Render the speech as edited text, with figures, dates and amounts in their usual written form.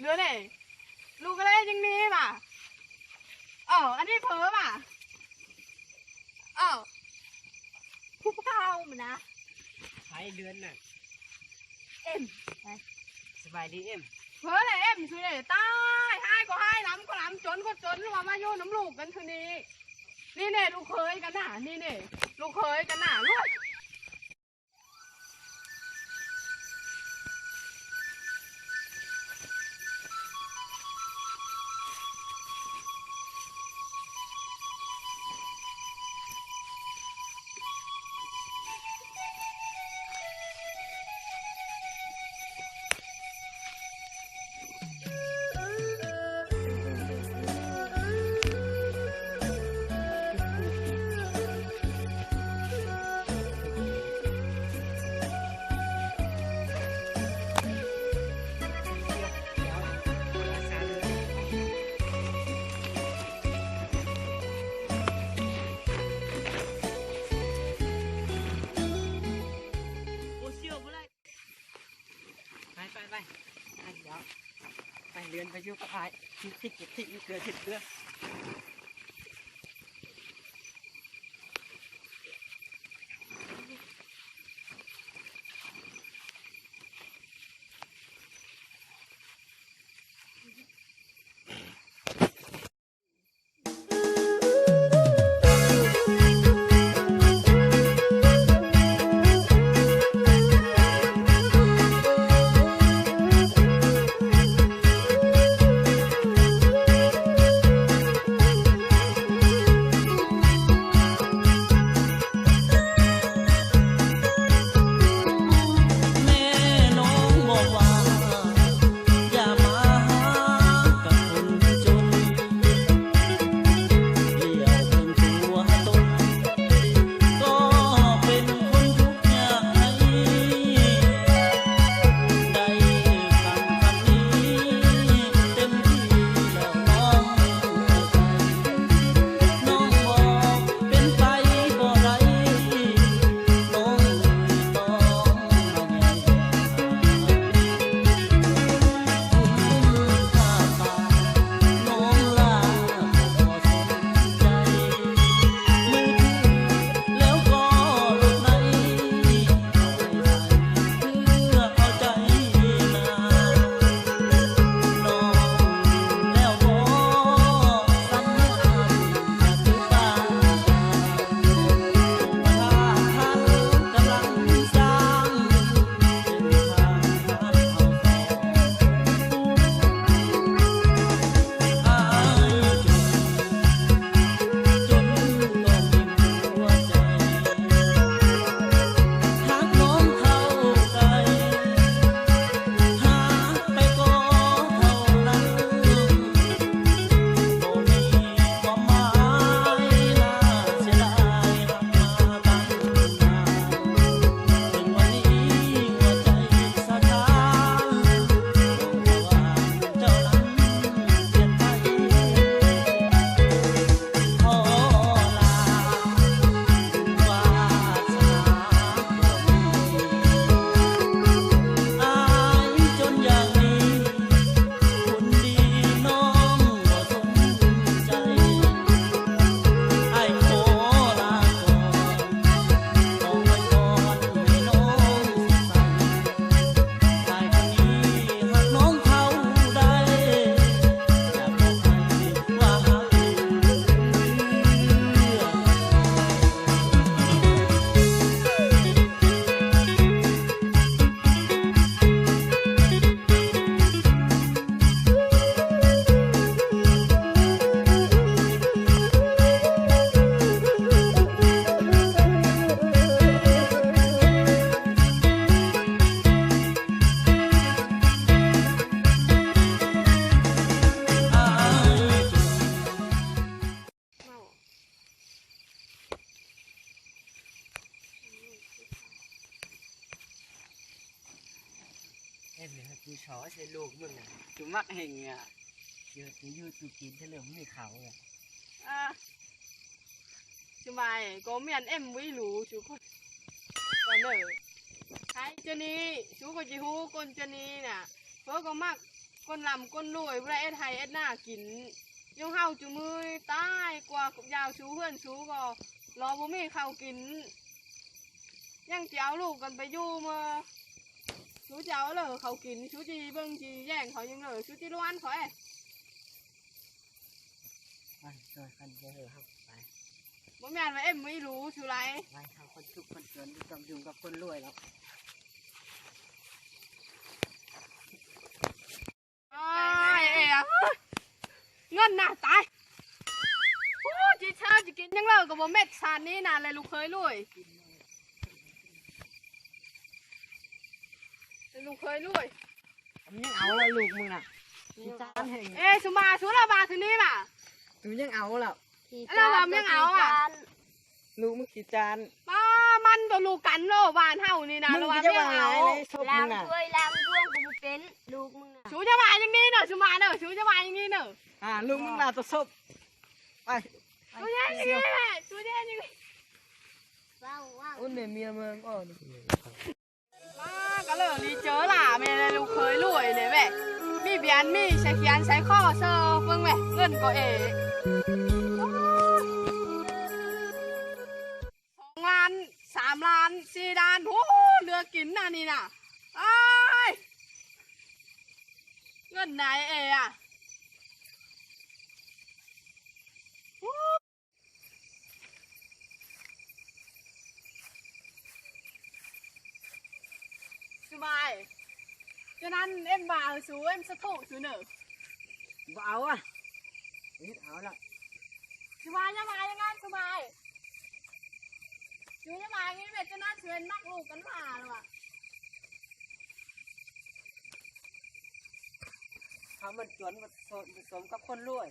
nữa nàyลูกอะไรยังนี้ป่ะอันนี้เผลอป่ะผู้ข้าวมันนะไผ่เดือนน่ะเอ็มสบายดีเอ็มเผลอเลยเอ็มคือเลยตายให้ก็ให้ล้ำก็ล้ำจนก็จนมาโยนน้ำลูกกันคืนนี้นี่เนี่ยลูกเคยกันน่ะนี่เนี่ยลูกเคยกันน่ะลูกไปเรือนไปยุ่งกับไอ้ที่เก็บที่เกลือที่เกลือเอ็มเนี่ยกูชอใช้ลูกมึงอ่ะกูมักเฮงอ่ะเดี๋ยวกูยืดกูกินเฉลิมไม่เขาอ่ะchứ mày có miền em với lú chú con ở hai chân đi chú có chị hú con chân đi nè vớ có mắc ก้นลำก้นรวยบ่ได้เอ็ดไห้เอ็ดหน้ากินยงเฮาจุมือตายกว่ายาวชูเพื่อนชูก็รอบ่มีข้าวกินยังจะเอาลูกกันไปอยู่มาชูจะเอาเลยเขากินชูจีเบิ่งจีแย่งเขายังเลยชูจีล้วนเขาไปช่วยกันเยอะครับไป บ่แม่นว่าเอ็มไม่รู้ชูไร ไปเขาคนทุกข์คนจนต้องอยู่กับคนรวยแล้ว เงินน่ะตายโอ้จีเช้าจะกินยังเลิกกับบ่เม็ดสารนี้นานเลยลูกเคยรวยลูกเคยรวย มึงยังเอาละลูกมึงน่ะขี้จานแห่ง สุมาสุราบาทีนี้ป่ะ มึงยังเอาละ แล้วเรายังเอาอ่ะ ลูกมึงขี้จาน ป้ามันตัวลูกกันโลบานเท่านี่นะ มึง ระวัง จะ ไม่ ว่า เอา อะไรศพมึงน่ะ ล้างถ้วยกูเป็นลูกมึงน่ะ ชูจะมาอย่างนี้เนอะชูมาเนอะชูจะมาอย่างนี้เนอะ ลูกมึงน่ะตัวศพไป ชูจะอย่างนี้แหละชูจะอย่างนี้ ว้าวว้าว อุ้นเนี่ยเมียมึงอ่อน มาก็เลยรีเจอล่ะแม่เลยลูกเคยรวยเนี่ยแม่มีเบียนมีใช้เขียนใช้ข้อเซอร์เบิ่งแม่เงินก็2 ล้าน 3 ล้าน 4 ล้านโอ้เหลือกินน่ะนี่น่ะไอ้เงินไหนอ่ะสบายฉะนั้นเอ็มบาสูเอ็มสะโพกสูเนอะ บ่เอาอ่ะนี่เอาละ สบายจะมายังไงสบายชูจะมาอย่างนี้เบ็ดจะน่าเชิญนักลูกกันมาหรอวะ เขามันจนมันสมกับคนรวย